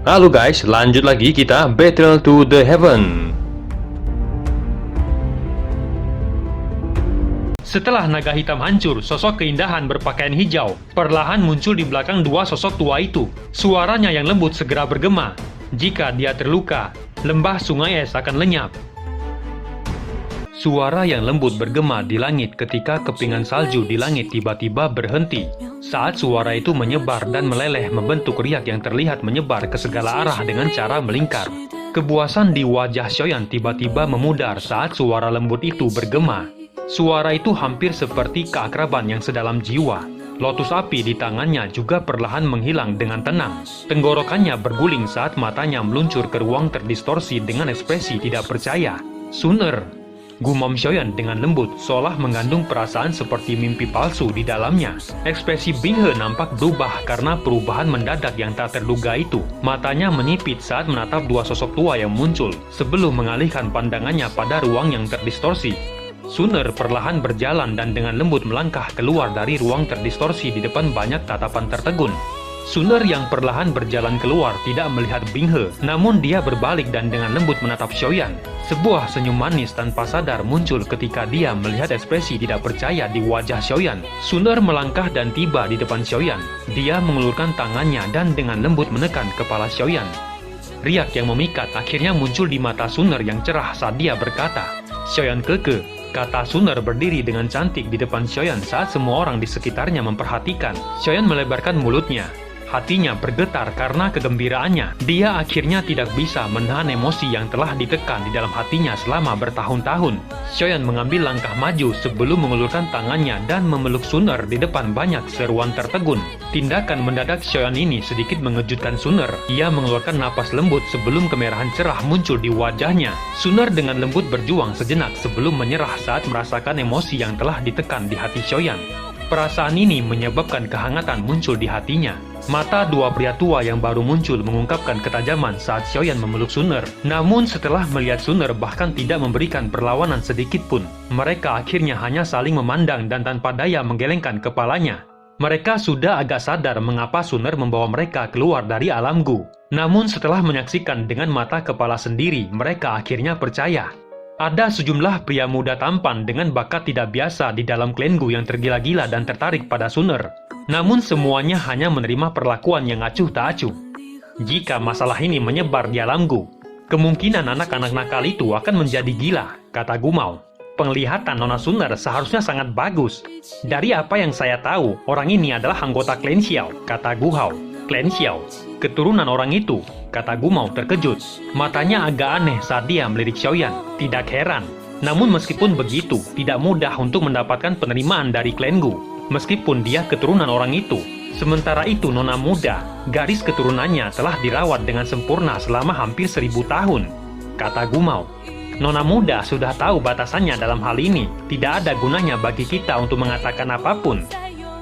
Halo guys, lanjut lagi kita Battle to the Heaven. Setelah naga hitam hancur, sosok keindahan berpakaian hijau perlahan muncul di belakang dua sosok tua itu. Suaranya yang lembut segera bergema. Jika dia terluka, lembah sungai es akan lenyap. Suara yang lembut bergema di langit ketika kepingan salju di langit tiba-tiba berhenti. Saat suara itu menyebar dan meleleh membentuk riak yang terlihat menyebar ke segala arah dengan cara melingkar. Kepuasan di wajah Xiaoyan tiba-tiba memudar saat suara lembut itu bergema. Suara itu hampir seperti keakraban yang sedalam jiwa. Lotus api di tangannya juga perlahan menghilang dengan tenang. Tenggorokannya berguling saat matanya meluncur ke ruang terdistorsi dengan ekspresi tidak percaya. Suner, gumam Xiaoyan dengan lembut, seolah mengandung perasaan seperti mimpi palsu di dalamnya. Ekspresi Binghe nampak berubah karena perubahan mendadak yang tak terduga itu. Matanya menyipit saat menatap dua sosok tua yang muncul, sebelum mengalihkan pandangannya pada ruang yang terdistorsi. Suner perlahan berjalan dan dengan lembut melangkah keluar dari ruang terdistorsi di depan banyak tatapan tertegun. Suner yang perlahan berjalan keluar tidak melihat Binghe, namun dia berbalik dan dengan lembut menatap Xiaoyan. Sebuah senyum manis tanpa sadar muncul ketika dia melihat ekspresi tidak percaya di wajah Xiaoyan. Suner melangkah dan tiba di depan Xiaoyan. Dia mengulurkan tangannya dan dengan lembut menekan kepala Xiaoyan. Riak yang memikat akhirnya muncul di mata Suner yang cerah saat dia berkata, "Xiaoyan keke." Kata Suner berdiri dengan cantik di depan Xiaoyan saat semua orang di sekitarnya memperhatikan. Xiaoyan melebarkan mulutnya. Hatinya bergetar karena kegembiraannya. Dia akhirnya tidak bisa menahan emosi yang telah ditekan di dalam hatinya selama bertahun-tahun. Xiaoyan mengambil langkah maju sebelum mengulurkan tangannya dan memeluk Suner di depan banyak seruan tertegun. Tindakan mendadak Xiaoyan ini sedikit mengejutkan Suner. Ia mengeluarkan napas lembut sebelum kemerahan cerah muncul di wajahnya. Suner dengan lembut berjuang sejenak sebelum menyerah saat merasakan emosi yang telah ditekan di hati Xiaoyan. Perasaan ini menyebabkan kehangatan muncul di hatinya. Mata dua pria tua yang baru muncul mengungkapkan ketajaman saat Xiaoyan memeluk Suner. Namun setelah melihat Suner bahkan tidak memberikan perlawanan sedikit pun, mereka akhirnya hanya saling memandang dan tanpa daya menggelengkan kepalanya. Mereka sudah agak sadar mengapa Suner membawa mereka keluar dari alam Gu. Namun setelah menyaksikan dengan mata kepala sendiri, mereka akhirnya percaya. Ada sejumlah pria muda tampan dengan bakat tidak biasa di dalam klan Gu yang tergila-gila dan tertarik pada Suner. Namun semuanya hanya menerima perlakuan yang acuh tak acuh. Jika masalah ini menyebar di alam Gu, kemungkinan anak-anak nakal itu akan menjadi gila, kata Gumao. Penglihatan Nona Suner seharusnya sangat bagus. Dari apa yang saya tahu, orang ini adalah anggota klan Xiao, kata Guhao. Klan Xiao, keturunan orang itu, kata Gumao terkejut. Matanya agak aneh saat dia melirik Xiaoyan. Tidak heran. Namun meskipun begitu, tidak mudah untuk mendapatkan penerimaan dari klan Gu. Meskipun dia keturunan orang itu. Sementara itu Nona muda, garis keturunannya telah dirawat dengan sempurna selama hampir 1000 tahun, kata Gumao. Nona muda sudah tahu batasannya dalam hal ini. Tidak ada gunanya bagi kita untuk mengatakan apapun,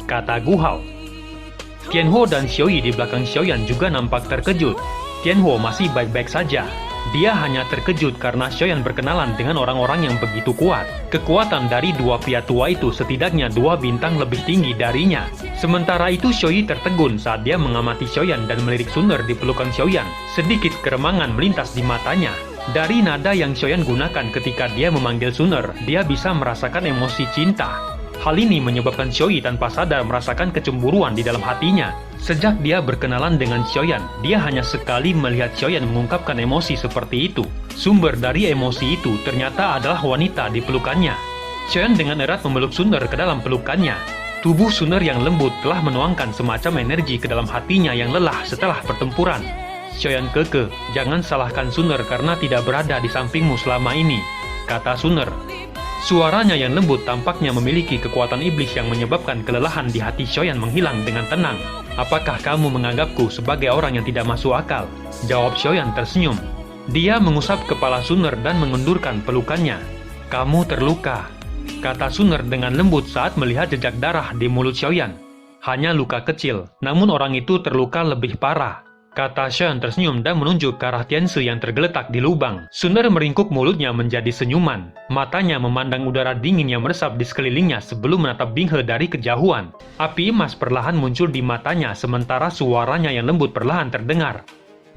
kata Guhao. Tianhuo dan Xiaoyi di belakang Xiaoyan juga nampak terkejut. Tianhuo masih baik-baik saja. Dia hanya terkejut karena Xiaoyan berkenalan dengan orang-orang yang begitu kuat. Kekuatan dari dua pria tua itu setidaknya 2 bintang lebih tinggi darinya. Sementara itu Xiaoyi tertegun saat dia mengamati Xiaoyan dan melirik Suner di pelukan Xiaoyan. Sedikit keremangan melintas di matanya. Dari nada yang Xiaoyan gunakan ketika dia memanggil Suner, dia bisa merasakan emosi cinta. Hal ini menyebabkan Xiaoyi tanpa sadar merasakan kecemburuan di dalam hatinya. Sejak dia berkenalan dengan Xiaoyan, dia hanya sekali melihat Xiaoyan mengungkapkan emosi seperti itu. Sumber dari emosi itu ternyata adalah wanita di pelukannya. Xiaoyan dengan erat memeluk Suner ke dalam pelukannya. Tubuh Suner yang lembut telah menuangkan semacam energi ke dalam hatinya yang lelah setelah pertempuran. Xiaoyan keke, jangan salahkan Suner karena tidak berada di sampingmu selama ini, kata Suner. Suaranya yang lembut tampaknya memiliki kekuatan iblis yang menyebabkan kelelahan di hati Xiaoyan menghilang dengan tenang. Apakah kamu menganggapku sebagai orang yang tidak masuk akal? Jawab Xiaoyan tersenyum. Dia mengusap kepala Suner dan mengendurkan pelukannya. Kamu terluka, kata Suner dengan lembut saat melihat jejak darah di mulut Xiaoyan. Hanya luka kecil, namun orang itu terluka lebih parah, kata Xiaoyan tersenyum dan menunjuk ke arah Tianzi yang tergeletak di lubang. Suner meringkuk mulutnya menjadi senyuman. Matanya memandang udara dingin yang meresap di sekelilingnya sebelum menatap Binghe dari kejauhan. Api emas perlahan muncul di matanya sementara suaranya yang lembut perlahan terdengar.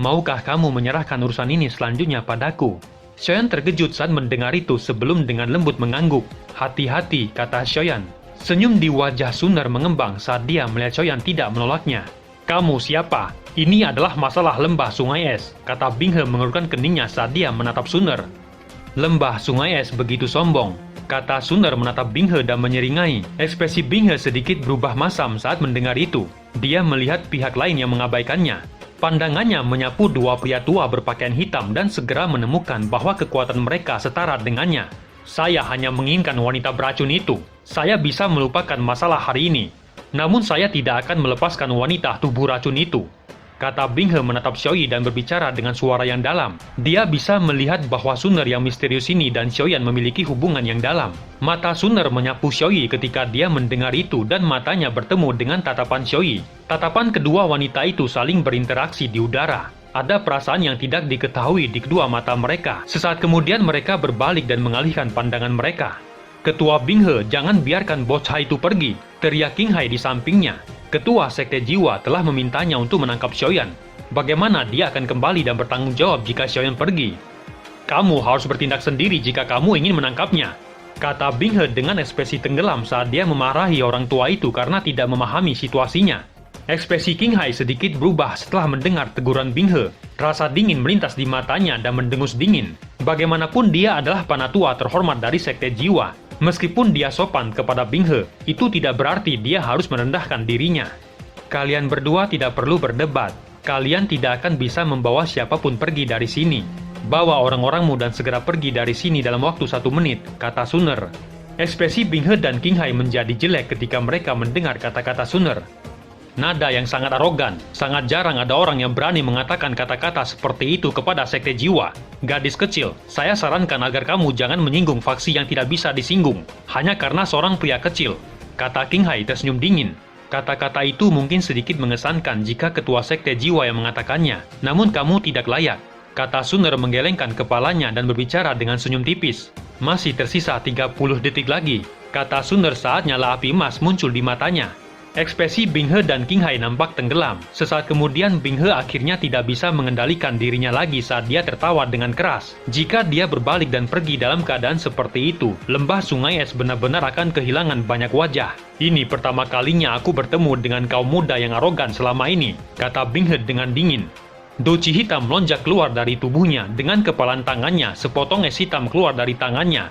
Maukah kamu menyerahkan urusan ini selanjutnya padaku? Xiaoyan terkejut saat mendengar itu sebelum dengan lembut mengangguk. Hati-hati, kata Xiaoyan. Senyum di wajah Suner mengembang saat dia melihat Xiaoyan tidak menolaknya. Kamu siapa? Ini adalah masalah lembah sungai es, kata Bing He mengerutkan keningnya saat dia menatap Suner. Lembah sungai es begitu sombong, kata Suner menatap Bing He dan menyeringai. Ekspresi Bing He sedikit berubah masam saat mendengar itu. Dia melihat pihak lain yang mengabaikannya. Pandangannya menyapu dua pria tua berpakaian hitam dan segera menemukan bahwa kekuatan mereka setara dengannya. Saya hanya menginginkan wanita beracun itu. Saya bisa melupakan masalah hari ini. Namun saya tidak akan melepaskan wanita tubuh racun itu. Kata Bing He menatap Xiaoyi dan berbicara dengan suara yang dalam. Dia bisa melihat bahwa Suner yang misterius ini dan Xiaoyan memiliki hubungan yang dalam. Mata Suner menyapu Xiaoyi ketika dia mendengar itu dan matanya bertemu dengan tatapan Xiaoyi. Tatapan kedua wanita itu saling berinteraksi di udara. Ada perasaan yang tidak diketahui di kedua mata mereka. Sesaat kemudian mereka berbalik dan mengalihkan pandangan mereka. Ketua Bing He, jangan biarkan bocah itu pergi, teriak King Hai di sampingnya. Ketua Sekte Jiwa telah memintanya untuk menangkap Xiaoyan. Bagaimana dia akan kembali dan bertanggung jawab jika Xiaoyan pergi? Kamu harus bertindak sendiri jika kamu ingin menangkapnya, kata Bing He dengan ekspresi tenggelam saat dia memarahi orang tua itu karena tidak memahami situasinya. Ekspresi King Hai sedikit berubah setelah mendengar teguran Bing He. Rasa dingin melintas di matanya dan mendengus dingin. Bagaimanapun dia adalah panatua terhormat dari Sekte Jiwa. Meskipun dia sopan kepada Bing He, itu tidak berarti dia harus merendahkan dirinya. Kalian berdua tidak perlu berdebat. Kalian tidak akan bisa membawa siapapun pergi dari sini. Bawa orang-orangmu dan segera pergi dari sini dalam waktu 1 menit, kata Suner. Ekspresi Bing He dan King Hai menjadi jelek ketika mereka mendengar kata-kata Suner. Nada yang sangat arogan, sangat jarang ada orang yang berani mengatakan kata-kata seperti itu kepada Sekte Jiwa. Gadis kecil, saya sarankan agar kamu jangan menyinggung faksi yang tidak bisa disinggung, hanya karena seorang pria kecil, kata King Hai tersenyum dingin. Kata-kata itu mungkin sedikit mengesankan jika ketua Sekte Jiwa yang mengatakannya, namun kamu tidak layak, kata Suner menggelengkan kepalanya dan berbicara dengan senyum tipis. Masih tersisa 30 detik lagi, kata Suner saat nyala api emas muncul di matanya. Ekspresi Bing He dan King Hai nampak tenggelam. Sesaat kemudian Bing He akhirnya tidak bisa mengendalikan dirinya lagi saat dia tertawa dengan keras. Jika dia berbalik dan pergi dalam keadaan seperti itu, lembah sungai es benar-benar akan kehilangan banyak wajah. Ini pertama kalinya aku bertemu dengan kaum muda yang arogan selama ini, kata Bing He dengan dingin. Doci hitam melonjak keluar dari tubuhnya. Dengan kepalan tangannya, sepotong es hitam keluar dari tangannya.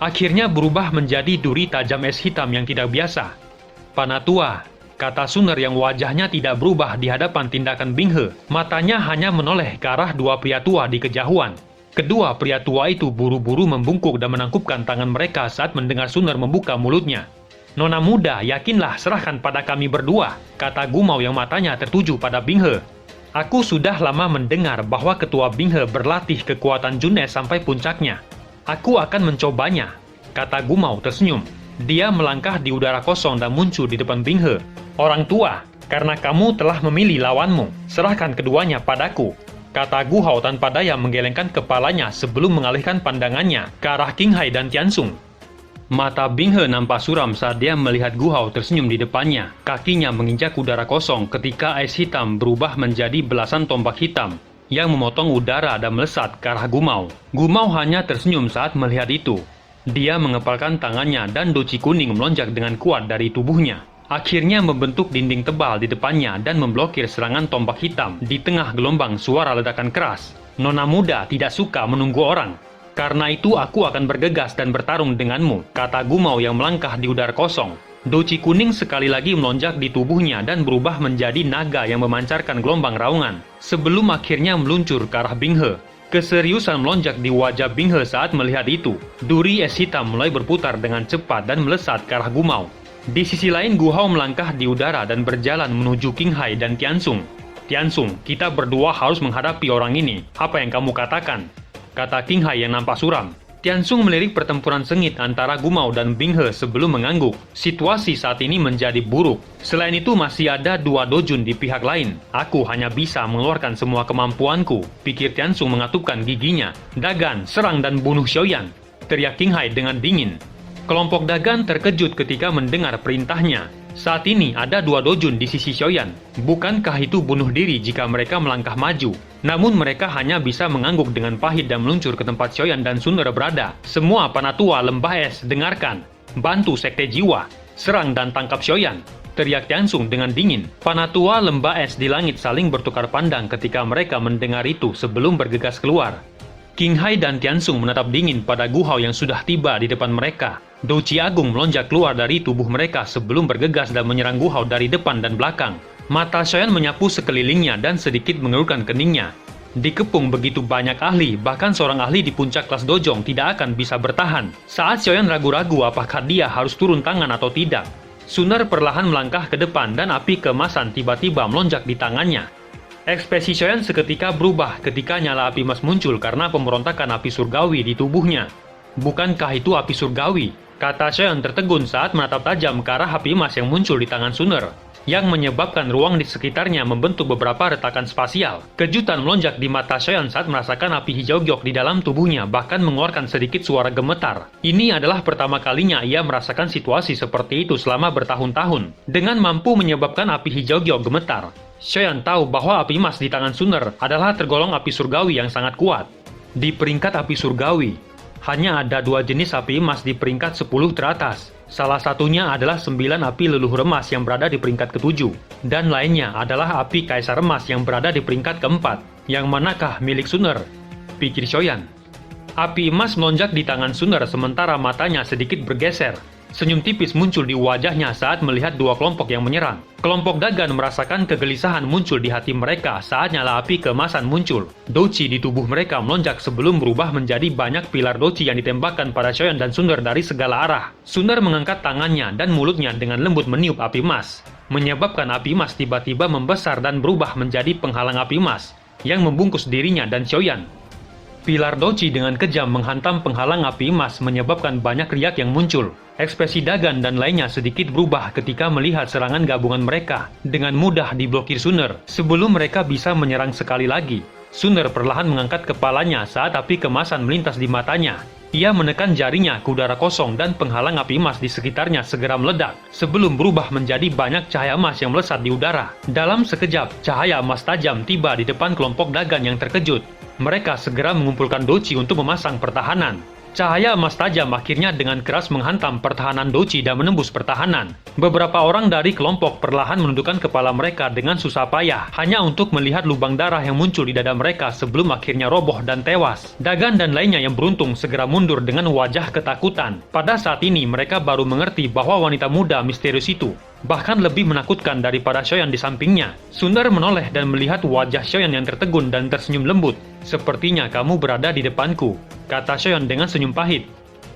Akhirnya berubah menjadi duri tajam es hitam yang tidak biasa. Panatua, kata Suner yang wajahnya tidak berubah di hadapan tindakan Bing He. Matanya hanya menoleh ke arah dua pria tua di kejauhan. Kedua pria tua itu buru-buru membungkuk dan menangkupkan tangan mereka saat mendengar Suner membuka mulutnya. Nona muda, yakinlah serahkan pada kami berdua, kata Gumau yang matanya tertuju pada Bing He. Aku sudah lama mendengar bahwa ketua Bing He berlatih kekuatan Jun Es sampai puncaknya. Aku akan mencobanya, kata Gumau tersenyum. Dia melangkah di udara kosong dan muncul di depan Bing He. Orang tua, karena kamu telah memilih lawanmu, serahkan keduanya padaku, kata Gu Hao tanpa daya menggelengkan kepalanya sebelum mengalihkan pandangannya ke arah King Hai dan Tiansung. Mata Bing He nampak suram saat dia melihat Gu Hao tersenyum di depannya. Kakinya menginjak udara kosong ketika es hitam berubah menjadi belasan tombak hitam yang memotong udara dan melesat ke arah Gumau. Gumau hanya tersenyum saat melihat itu. Dia mengepalkan tangannya dan doci kuning melonjak dengan kuat dari tubuhnya. Akhirnya membentuk dinding tebal di depannya dan memblokir serangan tombak hitam di tengah gelombang suara ledakan keras. Nona muda tidak suka menunggu orang. Karena itu aku akan bergegas dan bertarung denganmu, kata Gumau yang melangkah di udara kosong. Doci kuning sekali lagi melonjak di tubuhnya dan berubah menjadi naga yang memancarkan gelombang raungan. Sebelum akhirnya meluncur ke arah Bing He. Keseriusan melonjak di wajah Bing He saat melihat itu. Duri es hitam mulai berputar dengan cepat dan melesat ke arah Gumau. Di sisi lain Gu Hao melangkah di udara dan berjalan menuju King Hai dan Tiansung. Tiansung, kita berdua harus menghadapi orang ini. Apa yang kamu katakan? Kata King Hai yang nampak suram. Tiansung melirik pertempuran sengit antara Gumau dan Bing He sebelum mengangguk. Situasi saat ini menjadi buruk. Selain itu masih ada dua dojun di pihak lain. Aku hanya bisa mengeluarkan semua kemampuanku, pikir Tiansung mengatupkan giginya. Dagan, serang dan bunuh Xiaoyan, teriak King Hai dengan dingin. Kelompok Dagan terkejut ketika mendengar perintahnya. Saat ini ada 2 dojun di sisi Xiaoyan. Bukankah itu bunuh diri jika mereka melangkah maju? Namun mereka hanya bisa mengangguk dengan pahit dan meluncur ke tempat Xiaoyan dan Sun Er berada. Semua Panatua Lembah Es, dengarkan. Bantu Sekte Jiwa. Serang dan tangkap Xiaoyan. Teriak Tiansung dengan dingin. Panatua Lembah Es di langit saling bertukar pandang ketika mereka mendengar itu sebelum bergegas keluar. King Hai dan Tiansung menatap dingin pada Gu Hao yang sudah tiba di depan mereka. Douci Agung melonjak keluar dari tubuh mereka sebelum bergegas dan menyerang Gu Hao dari depan dan belakang. Mata Xiaoyan menyapu sekelilingnya dan sedikit mengerutkan keningnya. Dikepung begitu banyak ahli, bahkan seorang ahli di puncak kelas dojong tidak akan bisa bertahan. Saat Xiaoyan ragu-ragu apakah dia harus turun tangan atau tidak, Sun Er perlahan melangkah ke depan dan api keemasan tiba-tiba melonjak di tangannya. Ekspresi Xiaoyan seketika berubah ketika nyala api emas muncul karena pemberontakan api surgawi di tubuhnya. Bukankah itu api surgawi? Kata Xiaoyan tertegun saat menatap tajam ke arah api emas yang muncul di tangan Sun Er, yang menyebabkan ruang di sekitarnya membentuk beberapa retakan spasial. Kejutan melonjak di mata Xiaoyan saat merasakan api hijau giok di dalam tubuhnya, bahkan mengeluarkan sedikit suara gemetar. Ini adalah pertama kalinya ia merasakan situasi seperti itu selama bertahun-tahun. Dengan mampu menyebabkan api hijau giok gemetar, Xiaoyan tahu bahwa api emas di tangan Sun Er adalah tergolong api surgawi yang sangat kuat. Di peringkat api surgawi, hanya ada 2 jenis api emas di peringkat 10 teratas. Salah satunya adalah 9 api leluhur emas yang berada di peringkat ke-7, dan lainnya adalah api kaisar emas yang berada di peringkat ke-4. Yang manakah milik Sun Er? Pikir Xiaoyan. Api emas melonjak di tangan Sun Er sementara matanya sedikit bergeser. Senyum tipis muncul di wajahnya saat melihat 2 kelompok yang menyerang. Kelompok Dagan merasakan kegelisahan muncul di hati mereka saat nyala api keemasan muncul. Douci di tubuh mereka melonjak sebelum berubah menjadi banyak pilar Douci yang ditembakkan pada Xiaoyan dan Sun Er dari segala arah. Sun Er mengangkat tangannya dan mulutnya dengan lembut meniup api emas, menyebabkan api emas tiba-tiba membesar dan berubah menjadi penghalang api emas yang membungkus dirinya dan Xiaoyan. Pilar Douci dengan kejam menghantam penghalang api emas menyebabkan banyak riak yang muncul. Ekspresi Dagan dan lainnya sedikit berubah ketika melihat serangan gabungan mereka dengan mudah diblokir Sun Er sebelum mereka bisa menyerang sekali lagi. Sun Er perlahan mengangkat kepalanya saat api kemasan melintas di matanya. Ia menekan jarinya ke udara kosong dan penghalang api emas di sekitarnya segera meledak sebelum berubah menjadi banyak cahaya emas yang melesat di udara. Dalam sekejap, cahaya emas tajam tiba di depan kelompok Dagan yang terkejut. Mereka segera mengumpulkan Douci untuk memasang pertahanan. Cahaya emas tajam akhirnya dengan keras menghantam pertahanan Douci dan menembus pertahanan. Beberapa orang dari kelompok perlahan menundukkan kepala mereka dengan susah payah, hanya untuk melihat lubang darah yang muncul di dada mereka sebelum akhirnya roboh dan tewas. Dagan dan lainnya yang beruntung segera mundur dengan wajah ketakutan. Pada saat ini mereka baru mengerti bahwa wanita muda misterius itu bahkan lebih menakutkan daripada Xiaoyan di sampingnya. Sun Er menoleh dan melihat wajah Xiaoyan yang tertegun dan tersenyum lembut. Sepertinya kamu berada di depanku, kata Xiaoyan dengan senyum pahit.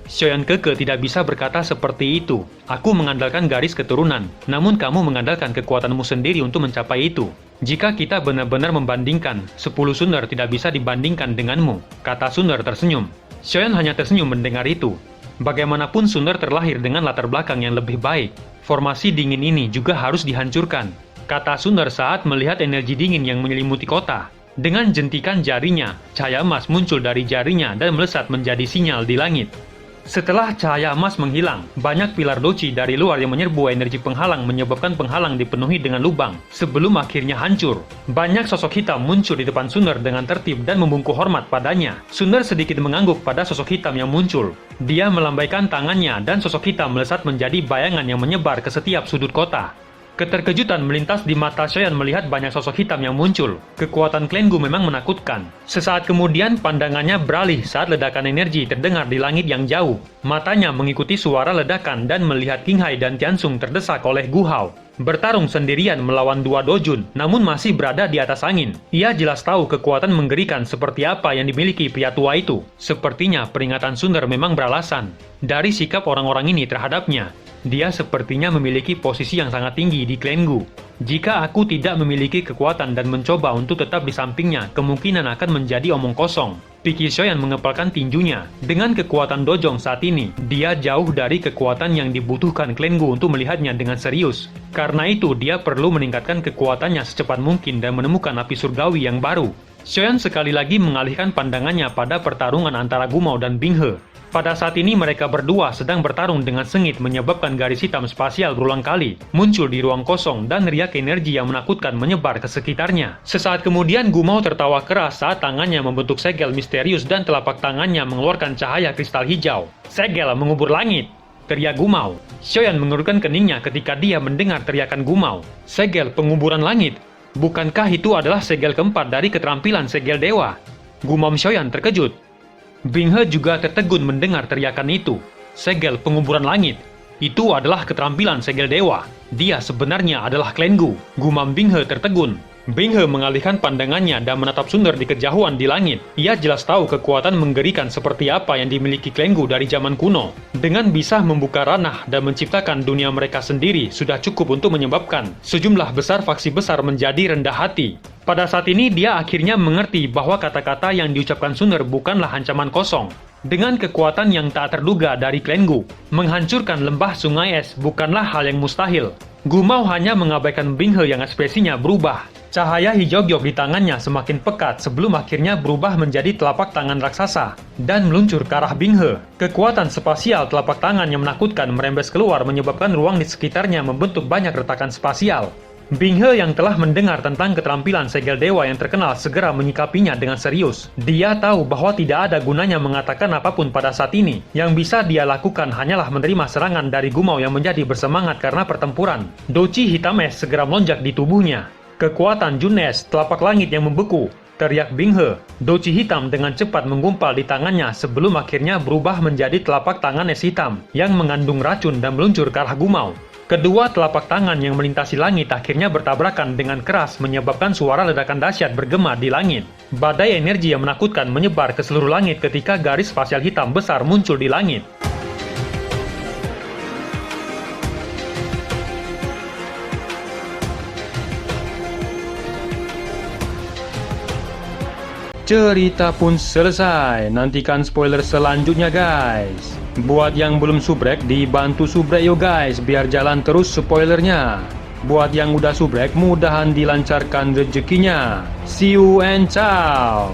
Xiaoyan keke tidak bisa berkata seperti itu. Aku mengandalkan garis keturunan, namun kamu mengandalkan kekuatanmu sendiri untuk mencapai itu. Jika kita benar-benar membandingkan, 10 Sun Er tidak bisa dibandingkan denganmu, kata Sun Er tersenyum. Xiaoyan hanya tersenyum mendengar itu. Bagaimanapun Sun Er terlahir dengan latar belakang yang lebih baik. Formasi dingin ini juga harus dihancurkan, kata Sun Er saat melihat energi dingin yang menyelimuti kota. Dengan jentikan jarinya, cahaya emas muncul dari jarinya dan melesat menjadi sinyal di langit. Setelah cahaya emas menghilang, banyak pilar Douci dari luar yang menyerbu energi penghalang menyebabkan penghalang dipenuhi dengan lubang, sebelum akhirnya hancur. Banyak sosok hitam muncul di depan Sun Er dengan tertib dan membungkuk hormat padanya. Sun Er sedikit mengangguk pada sosok hitam yang muncul. Dia melambaikan tangannya dan sosok hitam melesat menjadi bayangan yang menyebar ke setiap sudut kota. Keterkejutan melintas di mata Xiaoyan melihat banyak sosok hitam yang muncul. Kekuatan Clan Gu memang menakutkan. Sesaat kemudian pandangannya beralih saat ledakan energi terdengar di langit yang jauh. Matanya mengikuti suara ledakan dan melihat King Hai dan Tiansung terdesak oleh Gu Hao. Bertarung sendirian melawan 2 dojun, namun masih berada di atas angin. Ia jelas tahu kekuatan menggerikan seperti apa yang dimiliki pria tua itu. Sepertinya peringatan Sun Er memang beralasan. Dari sikap orang-orang ini terhadapnya, dia sepertinya memiliki posisi yang sangat tinggi di Clan Gu. Jika aku tidak memiliki kekuatan dan mencoba untuk tetap di sampingnya, kemungkinan akan menjadi omong kosong. Pikir Xiaoyan mengepalkan tinjunya. Dengan kekuatan Dojong saat ini, dia jauh dari kekuatan yang dibutuhkan Clan Gu untuk melihatnya dengan serius. Karena itu, dia perlu meningkatkan kekuatannya secepat mungkin dan menemukan api surgawi yang baru. Xiaoyan sekali lagi mengalihkan pandangannya pada pertarungan antara Gu Mao dan Bing He. Pada saat ini mereka berdua sedang bertarung dengan sengit menyebabkan garis hitam spasial berulang kali muncul di ruang kosong dan riak energi yang menakutkan menyebar ke sekitarnya. Sesaat kemudian Gumao tertawa keras saat tangannya membentuk segel misterius dan telapak tangannya mengeluarkan cahaya kristal hijau. Segel mengubur langit, teriak Gumao. Xiaoyan mengerutkan keningnya ketika dia mendengar teriakan Gumao. Segel penguburan langit? Bukankah itu adalah segel keempat dari keterampilan segel dewa? Gumam Xiaoyan terkejut. Bing He juga tertegun mendengar teriakan itu. Segel penguburan langit. Itu adalah keterampilan segel dewa. Dia sebenarnya adalah Clan Gu. Gumam Bing He tertegun. Bing He mengalihkan pandangannya dan menatap Sunder di kejauhan di langit. Ia jelas tahu kekuatan menggerikan seperti apa yang dimiliki Clan Gu dari zaman kuno. Dengan bisa membuka ranah dan menciptakan dunia mereka sendiri sudah cukup untuk menyebabkan sejumlah besar faksi besar menjadi rendah hati. Pada saat ini dia akhirnya mengerti bahwa kata-kata yang diucapkan Sunder bukanlah ancaman kosong. Dengan kekuatan yang tak terduga dari Clan Gu, menghancurkan lembah sungai es bukanlah hal yang mustahil. Gumao hanya mengabaikan Bing He yang ekspresinya berubah. Cahaya hijau giok di tangannya semakin pekat sebelum akhirnya berubah menjadi telapak tangan raksasa dan meluncur ke arah Bing He. Kekuatan spasial telapak tangan yang menakutkan merembes keluar menyebabkan ruang di sekitarnya membentuk banyak retakan spasial. Bing He yang telah mendengar tentang keterampilan segel dewa yang terkenal segera menyikapinya dengan serius. Dia tahu bahwa tidak ada gunanya mengatakan apapun pada saat ini. Yang bisa dia lakukan hanyalah menerima serangan dari Gumao yang menjadi bersemangat karena pertempuran. Doci hitam es segera melonjak di tubuhnya. Kekuatan Jun es, telapak langit yang membeku, teriak Bing He. Doci hitam dengan cepat menggumpal di tangannya sebelum akhirnya berubah menjadi telapak tangan es hitam yang mengandung racun dan meluncur ke arah Gumao. Kedua telapak tangan yang melintasi langit akhirnya bertabrakan dengan keras menyebabkan suara ledakan dahsyat bergema di langit. Badai energi yang menakutkan menyebar ke seluruh langit ketika garis spasial hitam besar muncul di langit. Cerita pun selesai, nantikan spoiler selanjutnya guys. Buat yang belum subrek, dibantu subrek yo guys, biar jalan terus spoilernya. Buat yang udah subrek, mudahan dilancarkan rezekinya. See you and ciao.